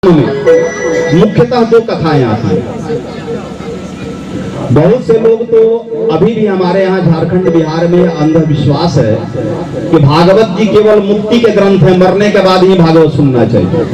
में मुख्यतः दो कथाएं आती हैं। बहुत से लोग तो अभी भी हमारे यहाँ झारखंड बिहार में अंधविश्वास है कि भागवत जी केवल मुक्ति के ग्रंथ है, मरने के बाद ही भागवत सुनना चाहिए।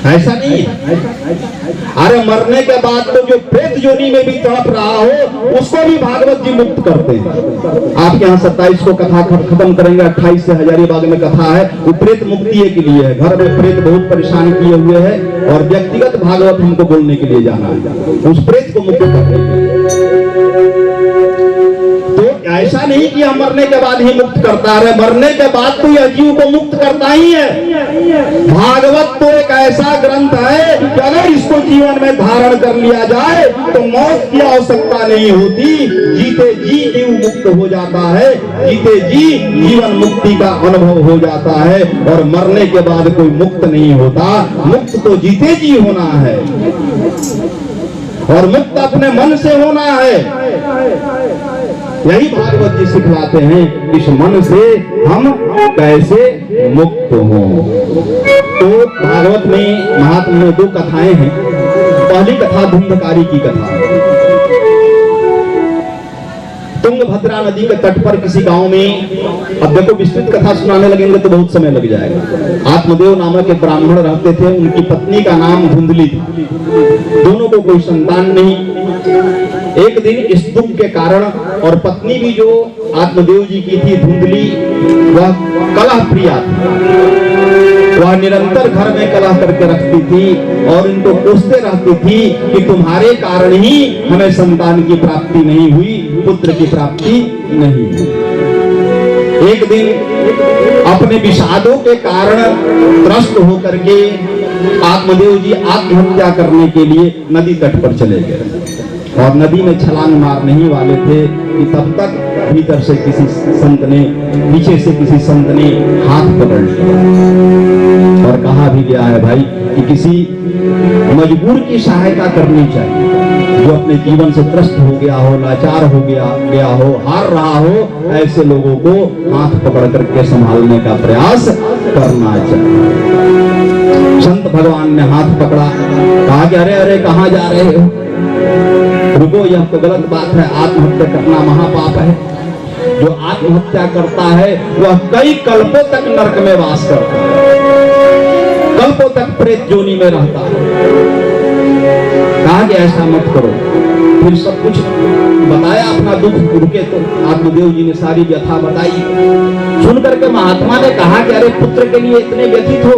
ऐसा नहीं है। अरे मरने के बाद तो जो प्रेत योनि में भी तड़प रहा हो उसको भी भागवत जी मुक्त करते हैं। आपके यहाँ 27 को कथा खत्म करेंगे, 28 से हजारीबाग में कथा है, वो प्रेत मुक्ति के लिए है। घर में प्रेत बहुत परेशान किए हुए है और व्यक्तिगत भागवत हमको बोलने के लिए जाना है, उस प्रेत को मुक्त करने के लिए। तो ऐसा नहीं कि हम मरने के बाद ही मुक्त करता है, मरने के बाद तो यह जीव को मुक्त करता ही है। भागवत तो एक ऐसा ग्रंथ है कि अगर इसको जीवन में धारण कर लिया जाए तो मौत की आवश्यकता नहीं होती, जीते जी जीव मुक्त हो जाता है, जीते जी जीवन मुक्ति का अनुभव हो जाता है और मरने के बाद कोई मुक्त नहीं होता। मुक्त तो जीते जी होना है और मुक्त अपने मन से होना है। यही भागवत जी सिखलाते हैं, इस मन से हम कैसे मुक्त हों। तो भागवत में महात्मा में दो कथाएं हैं। पहली कथा धुंधकारी की कथा है। तुंगभद्रा नदी के तट पर किसी गांव में, अब देखो विस्तृत कथा सुनाने लगेंगे तो बहुत समय लग जाएगा। आत्मदेव नामक एक ब्राह्मण रहते थे, उनकी पत्नी का नाम धुंधली था। दोनों को कोई संतान नहीं। एक दिन इस दुख के कारण, और पत्नी भी जो आत्मदेव जी की थी धुंधली, वह कलह प्रिया थी। वह निरंतर घर में कलह करके रखती थी और इनको कोसते रहती थी कि तुम्हारे कारण ही हमें संतान की प्राप्ति नहीं हुई, पुत्र की प्राप्ति नहीं। एक दिन अपने विषादों के कारण त्रस्त होकर के आत्मदेव जी आत्महत्या करने के लिए नदी तट पर चले गए और नदी में छलांग मारने ही वाले थे कि तब तक भीतर से किसी संत ने, पीछे से किसी संत ने हाथ पकड़ लिया और कहा भी गया है भाई कि किसी मजबूर की सहायता करनी चाहिए। जो अपने जीवन से त्रस्त हो गया हो, लाचार हो गया हो, हार रहा हो, ऐसे लोगों को हाथ पकड़ करके संभालने का प्रयास करना चाहिए। संत भगवान ने हाथ पकड़ा, कहा कि अरे अरे कहाँ जा रहे हो, रुको, यह तो गलत बात है, आत्महत्या करना महापाप है। जो आत्महत्या करता है वह कई कल्पों तक नरक में वास करता है, कल्पों तक प्रेत योनि में रहता है। कहा कि ऐसा मत करो। फिर सब कुछ बताया, अपना दुख रुके तो आत्मदेव जी ने सारी व्यथा बताई। सुन करके महात्मा ने कहा कि अरे पुत्र के लिए इतने व्यथित हो।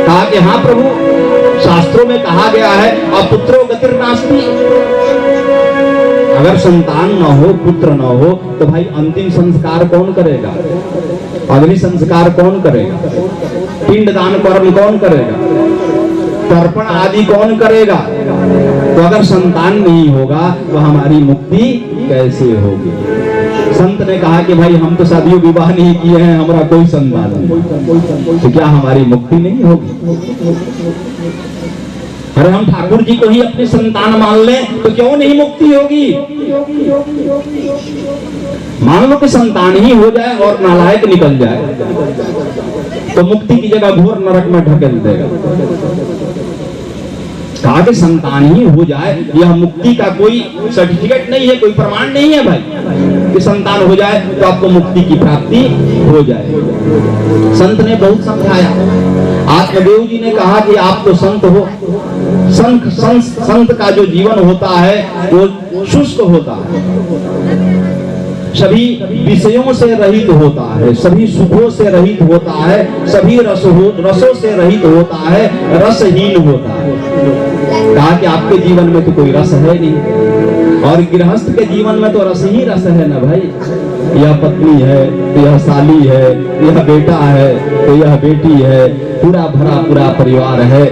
कहा कि हाँ प्रभु, शास्त्रों में कहा गया है अपुत्रो गतिर्नास्ति। अगर संतान न हो, पुत्र न हो तो भाई अंतिम संस्कार कौन करेगा, अग्नि संस्कार कौन करेगा, पिंडदान कर्म कौन करेगा, तर्पण आदि कौन करेगा। तो अगर संतान नहीं होगा तो हमारी मुक्ति कैसे होगी। संत ने कहा कि भाई हम तो शादी विवाह नहीं किए हैं, हमारा कोई संतान नहीं, तो क्या हमारी मुक्ति नहीं होगी। अरे हम ठाकुर जी को ही अपनी संतान मान लें तो क्यों नहीं मुक्ति होगी। मान लो कि संतान ही हो जाए और नालायक निकल जाए तो मुक्ति की जगह घोर नरक में ढकेल देगा। कहा कि संतान ही हो जाए, यह मुक्ति का कोई सर्टिफिकेट नहीं है, कोई प्रमाण नहीं है भाई कि संतान हो जाए तो आपको मुक्ति की प्राप्ति हो जाए। संत ने बहुत समझाया। आत्मदेव जी ने कहा कि आप तो संत हो, संत का जो जीवन होता है वो शुष्क होता है, सभी विषयों से रहित होता है, सभी सुखों से रहित होता है, सभी रसों से रहित होता है, रसहीन होता है। कहा कि आपके जीवन में तो कोई रस है नहीं, और गृहस्थ के जीवन में तो रस ही रस है ना भाई। यह पत्नी है तो यह साली है, यह बेटा है तो यह बेटी है, पूरा भरा पूरा परिवार है,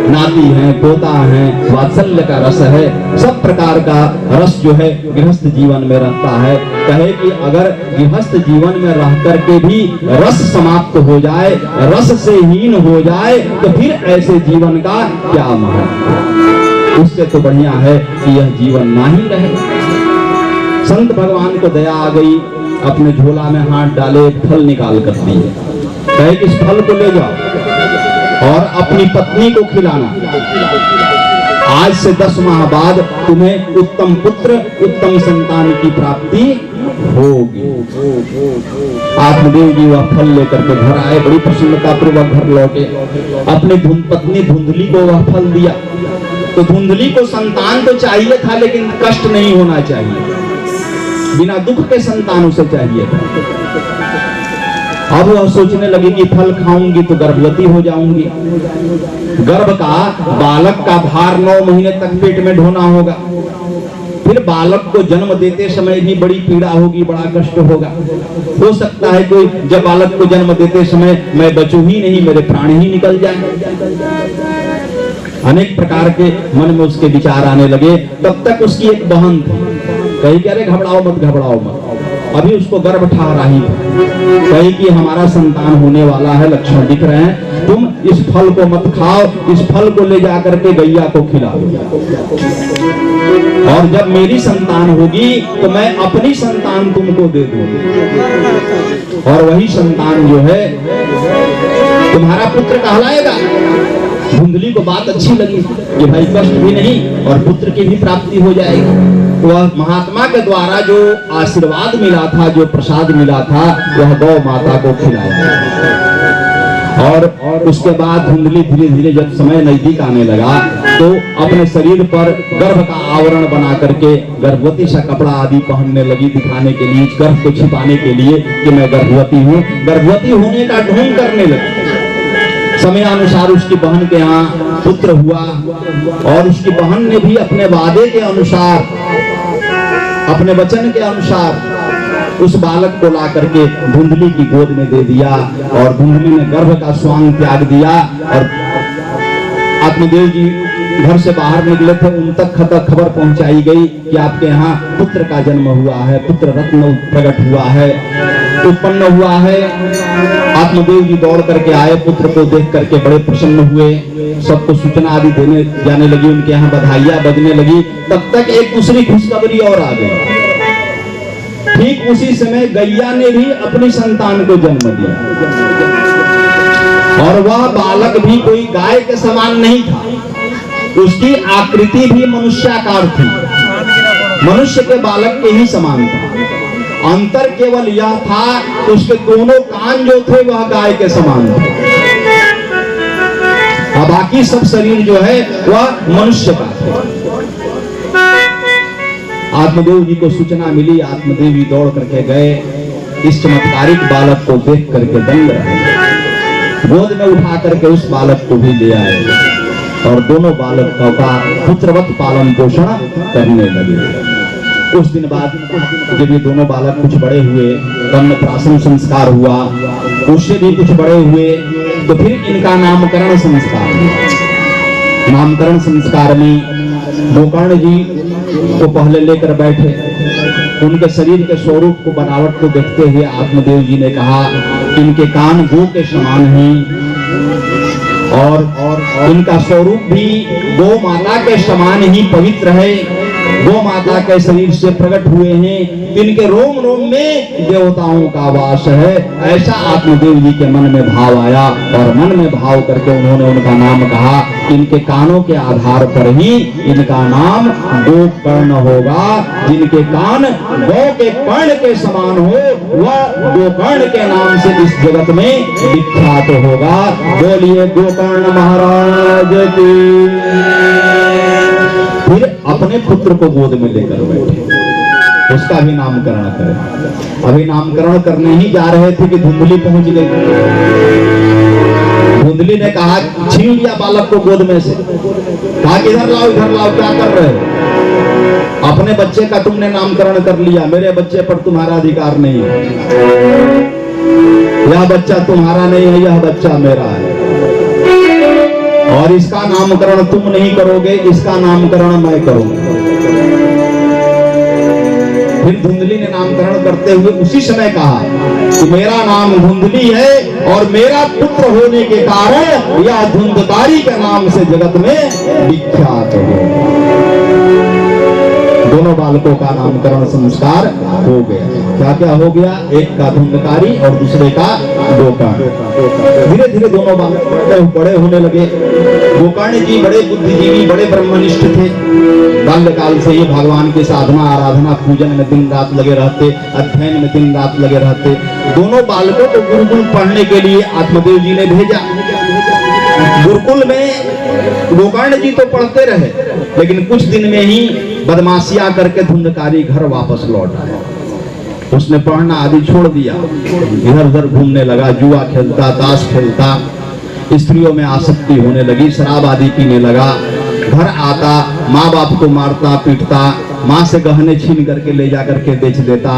नाती है, पोता है, वात्सल्य का रस है, सब प्रकार का रस जो है गृहस्थ जीवन में रहता है। कहे कि अगर गृहस्थ जीवन में रह करके भी रस समाप्त हो जाए, रस से हीन हो जाए तो फिर ऐसे जीवन का क्या महत्व। उससे तो बढ़िया है कि यह जीवन ना ही रहे। संत भगवान को दया आ गई, अपने झोला में हाथ डाले, फल निकाल कर दिए, कहे कि इस फल को ले जाओ। और अपनी पत्नी को खिलाना। आज से 10 माह बाद तुम्हें उत्तम पुत्र, उत्तम संतान की प्राप्ति होगी। आत्मदेव जी वह फल लेकर के घर आए, बड़ी प्रसन्नता पूर्वक घर लौटे। अपनी पत्नी धुंधली को वह फल दिया। तो धुंधली को संतान तो चाहिए था, लेकिन कष्ट नहीं होना चाहिए, बिना दुख के संतान उसे चाहिए था। अब वह सोचने लगी कि फल खाऊंगी तो गर्भवती हो जाऊंगी। गर्भ का, बालक का भार 9 महीने तक पेट में ढोना होगा। फिर बालक को जन्म देते समय भी बड़ी पीड़ा होगी, बड़ा कष्ट होगा। हो सकता है कोई जब बालक को जन्म देते समय मैं बचूं ही नहीं, मेरे प्राण ही निकल जाए। अनेक प्रकार के मन में उसके विचार आने लगे। तब तक उसकी एक बहन थी, कही कह रहे घबराओ मत, घबराओ मत। अभी उसको गर्भ ठहरा ही था। कही कि हमारा संतान होने वाला है, लक्षण दिख रहे हैं, तुम इस फल को मत खाओ, इस फल को ले जाकर के गैया को खिलाओ, और जब मेरी संतान होगी तो मैं अपनी संतान तुमको दे दूंगी, और वही संतान जो है तुम्हारा पुत्र कहलाएगा। धुंधली को बात अच्छी लगी कि भाई कष्ट भी नहीं और पुत्र की भी प्राप्ति हो जाएगी। वह महात्मा के द्वारा जो आशीर्वाद मिला था, जो प्रसाद मिला था, वह गौ माता को खिलाया। और उसके बाद धुंधली धीरे धीरे जब समय नजदीक आने लगा तो अपने शरीर पर गर्भ का आवरण बना करके गर्भवती सा कपड़ा आदि पहनने लगी, दिखाने के लिए, गर्भ को छिपाने के लिए कि मैं गर्भवती हूँ। गर्भवती होने का ढोंग करने लगी। समय अनुसार उसकी बहन के यहाँ पुत्र हुआ, और उसकी बहन ने भी अपने वादे के अनुसार, अपने वचन के अनुसार उस बालक को ला करके धुंधली की गोद में दे दिया, और धुंधली ने गर्भ का स्वांग त्याग दिया। और आत्मदेव जी घर से बाहर निकले थे, उन तक खबर पहुंचाई गई कि आपके यहाँ पुत्र का जन्म हुआ है, पुत्र रत्न प्रकट हुआ है, उत्पन्न हुआ है। आत्मदेव जी दौड़ करके आए, पुत्र को देख करके बड़े प्रसन्न हुए, सबको सूचना आदि देने जाने लगी, उनके यहाँ बधाइयां बजने लगी। तब तक एक दूसरी खुशखबरी और आ गई। ठीक उसी समय गैया ने भी अपनी संतान को जन्म दिया, और वह बालक भी कोई गाय के समान नहीं था, उसकी आकृति भी मनुष्याकार थी, मनुष्य के बालक के ही समान था। अंतर केवल यह था कि उसके दोनों कान जो थे वह गाय के समान थे, और बाकी सब शरीर जो है वह मनुष्य का था। आत्मदेव जी को सूचना मिली, आत्मदेव जी दौड़ करके गए, इस चमत्कारिक बालक को देख करके दंग रहे, गोद में उठा करके उस बालक को भी ले आए, और दोनों बालकों का पुत्रवत पालन पोषण करने लगे। कुछ दिन बाद जब ये दोनों बालक कुछ बड़े हुए, अन्नप्राशन संस्कार हुआ, उससे भी कुछ बड़े हुए, तो फिर इनका नामकरण संस्कार। नामकरण संस्कार में गोकर्ण जी को पहले लेकर बैठे, उनके शरीर के स्वरूप को, बनावट को देखते हुए आत्मदेव जी ने कहा कि इनके कान गो के समान हैं, और इनका स्वरूप भी गो माता के समान ही पवित्र है, गो माता के शरीर से प्रकट हुए हैं, इनके रोम रोम में देवताओं का वास है। ऐसा आत्मदेव जी के मन में भाव आया, और मन में भाव करके उन्होंने उनका नाम कहा। इनके कानों के आधार पर ही इनका नाम गोकर्ण होगा। जिनके कान गौ के कर्ण के समान हो, वह गोकर्ण के नाम से इस जगत में विख्यात होगा। बोलिए गोकर्ण महाराज की। फिर अपने पुत्र को गोद में लेकर बैठे, उसका भी नामकरण करें। अभी नामकरण करने ही जा रहे थे कि धुंधली पहुंच गई। धुंधली ने कहा, छीन लिया बालक को गोद में से, कहा कि इधर लाओ, इधर लाओ, क्या कर रहे हो? अपने बच्चे का तुमने नामकरण कर लिया, मेरे बच्चे पर तुम्हारा अधिकार नहीं है। यह बच्चा तुम्हारा नहीं है, यह बच्चा मेरा है, और इसका नामकरण तुम नहीं करोगे, इसका नामकरण मैं करूंगा। फिर धुंधली ने नामकरण करते हुए उसी समय कहा कि मेरा नाम धुंधली है, और मेरा पुत्र होने के कारण यह धुंधकारी के नाम से जगत में विख्यात हो। दोनों बालकों का नामकरण संस्कार हो गया। क्या क्या हो गया, एक का धुंधकारी और दूसरे का गोकर्ण। धीरे धीरे दोनों बड़े होने लगे। गोकर्ण जी बड़े बुद्धिजीवी, बड़े ब्रह्मनिष्ठ थे। बाल्यकाल से ही भगवान की साधना आराधना पूजन में दिन रात लगे रहते, अध्ययन में दिन रात लगे रहते। दोनों बालकों को गुरुकुल पढ़ने के लिए आत्मदेव जी ने भेजा। गुरुकुल में गोकर्ण जी तो पढ़ते रहे, लेकिन कुछ दिन में ही बदमाशियां करके धुंधकारी घर वापस लौट आया। उसने पढ़ना आदि छोड़ दिया, इधर उधर घूमने लगा, जुआ खेलता, ताश खेलता, स्त्रियों में आसक्ति होने लगी, शराब आदि पीने लगा। घर आता, माँ बाप को मारता पीटता, माँ से गहने छीन करके ले जा करके बेच देता,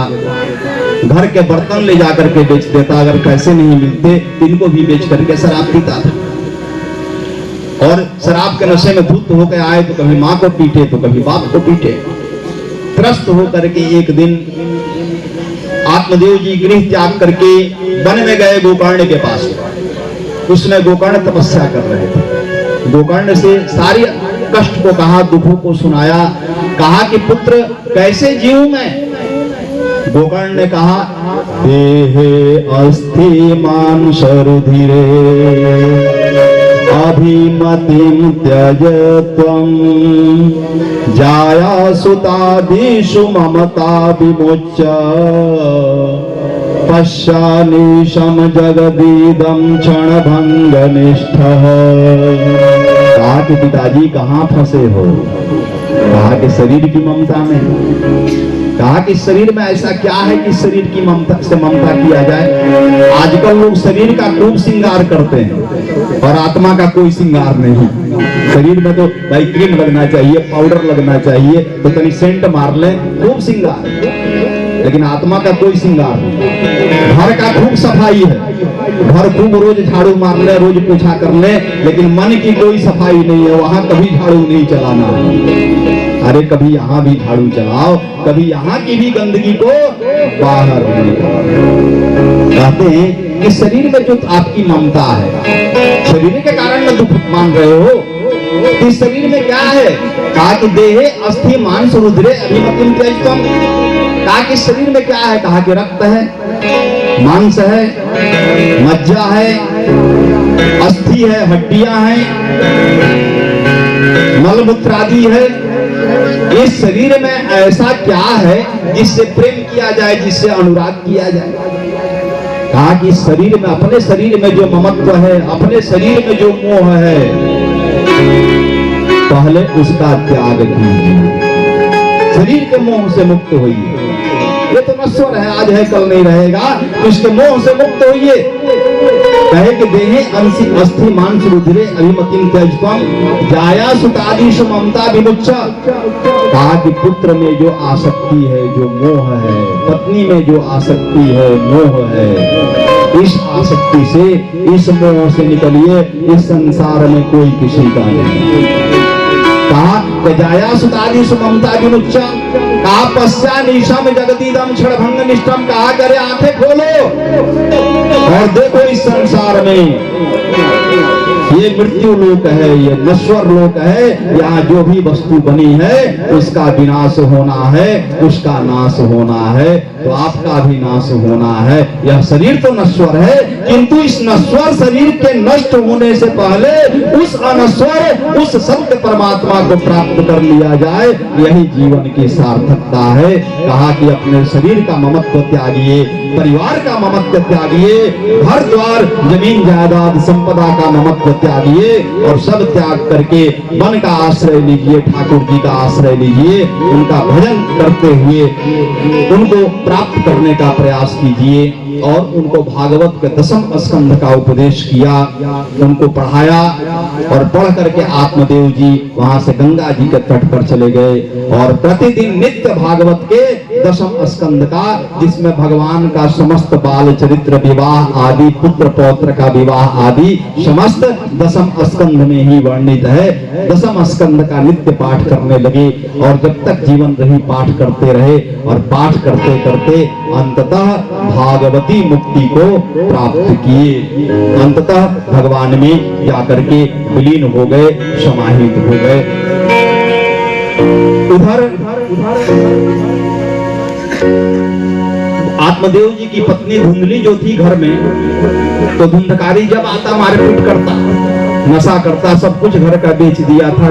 घर के बर्तन ले जा करके बेच देता, अगर पैसे नहीं मिलते इनको भी बेच करके शराब पीता था। और शराब के नशे में धुत होकर आए तो कभी माँ को पीटे तो कभी बाप को पीटे। त्रस्त होकर के एक दिन आत्मदेव जी गृह त्याग करके वन में गए गोकर्ण के पास। उसमें गोकर्ण तपस्या कर रहे थे। गोकर्ण से सारी कष्ट को कहा, दुखों को सुनाया, कहा कि पुत्र कैसे जीऊं मैं। गोकर्ण ने कहा, देहे अस्थि मांस रुधिरे अभिमतिं त्यज त्वं जाया सुतादिषु ममता विमुच्य पश्यानीशं जगदीदं क्षणभंगनिष्ठः। कहा कि पिताजी कहाँ फंसे हो। कहा कि शरीर की ममता में। कहा कि शरीर में ऐसा क्या है कि शरीर की ममता से ममता किया जाए। आजकल लोग शरीर का खूब श्रृंगार करते हैं और आत्मा का कोई श्रृंगार नहीं। शरीर में तो भाई क्रीम लगना चाहिए, पाउडर लगना चाहिए, तो कहीं सेंट मार ले, खूब श्रृंगार, लेकिन आत्मा का कोई श्रृंगार नहीं। घर का खूब सफाई है, घर खूब रोज झाड़ू मार ले, रोज पोछा कर ले, लेकिन मन की कोई सफाई नहीं है। वहां कभी झाड़ू नहीं चलाना। अरे कभी यहाँ भी झाड़ू चलाओ, कभी यहाँ की भी गंदगी को बाहर निकालो। कहते हैं कि शरीर में जो आपकी ममता है, शरीर के कारण में दुख मान रहे हो, इस शरीर में क्या है। कहा कि देहे अस्थि मांस रुधिरे अभिमतिं त्यजत्वं। कहा कि शरीर में क्या है। कहा कि रक्त है, मांस है, मज्जा है, अस्थि है, हड्डियां हैं, मलमूत्र आदि है। इस शरीर में ऐसा क्या है जिससे प्रेम किया जाए, जिससे अनुराग किया जाए। कहा कि शरीर में, अपने शरीर में जो ममत्व है, अपने शरीर में जो मोह है, पहले उसका त्याग कीजिए। शरीर के मोह से मुक्त होइए। ये तो नश्वर है, आज है कल नहीं रहेगा, तो इसके मोह से मुक्त होइए। कहे कि देहे अस्थि मांस रुधिरे अभिमतिं त्यजत्वं जाया सुतादिषु ममता विमुच्य। कहा कि पुत्र में जो आसक्ति है, जो मोह है, पत्नी में जो आसक्ति है, मोह है, इस आसक्ति से, इस मोह से निकलिए। इस संसार में कोई किसी का नहीं। कहा कि जाया सुतादिषु ममता विमुच्य। कहा पश्यानीशं जगदीदं क्षणभंगनिष्ठं। कहा करे आंखें खोलो और देखो इस संसार में ये मृत्यु लोक है, ये नश्वर लोक है। यहाँ जो भी वस्तु बनी है उसका विनाश होना है, उसका नाश होना है, तो आपका भी नाश होना है। यह शरीर तो नश्वर है, किंतु इस नश्वर शरीर के नष्ट होने से पहले उस अनश्वर, उस सत्य परमात्मा को प्राप्त कर लिया जाए, यही जीवन की सार्थकता है। कहा कि अपने शरीर का ममत्व त्यागिए, परिवार का ममत्व त्यागिए, घर द्वार जमीन जायदाद संपदा का ममत्व त्यागिए और सब त्याग करके मन का आश्रय लीजिए, ठाकुर जी का आश्रय लीजिए, उनका भजन करते हुए उनको प्राप्त करने का प्रयास कीजिए। और उनको भागवत के 10वें स्कंध का उपदेश किया, उनको पढ़ाया और पढ़ करके आत्मदेव जी वहां से गंगा जी के तट पर चले गए और प्रतिदिन नित्य भागवत के 10वें स्कंद का, जिसमें भगवान का समस्त बाल चरित्र, विवाह आदि, पुत्र पौत्र का विवाह आदि समस्त 10वें स्कंद में ही वर्णित है। 10वें स्कंद का नित्य पाठ करने लगे और जब तक जीवन रही पाठ करते रहे और पाठ करते करते अंततः भागवती मुक्ति को प्राप्त किए। अंततः भगवान में जाकर के विलीन हो गए, समाहित हो गए। उधर आत्मदेव जी की पत्नी धुंधली जो थी घर में, तो धुंधकारी जब आता मारपीट करता, नशा करता, सब कुछ घर का बेच दिया था।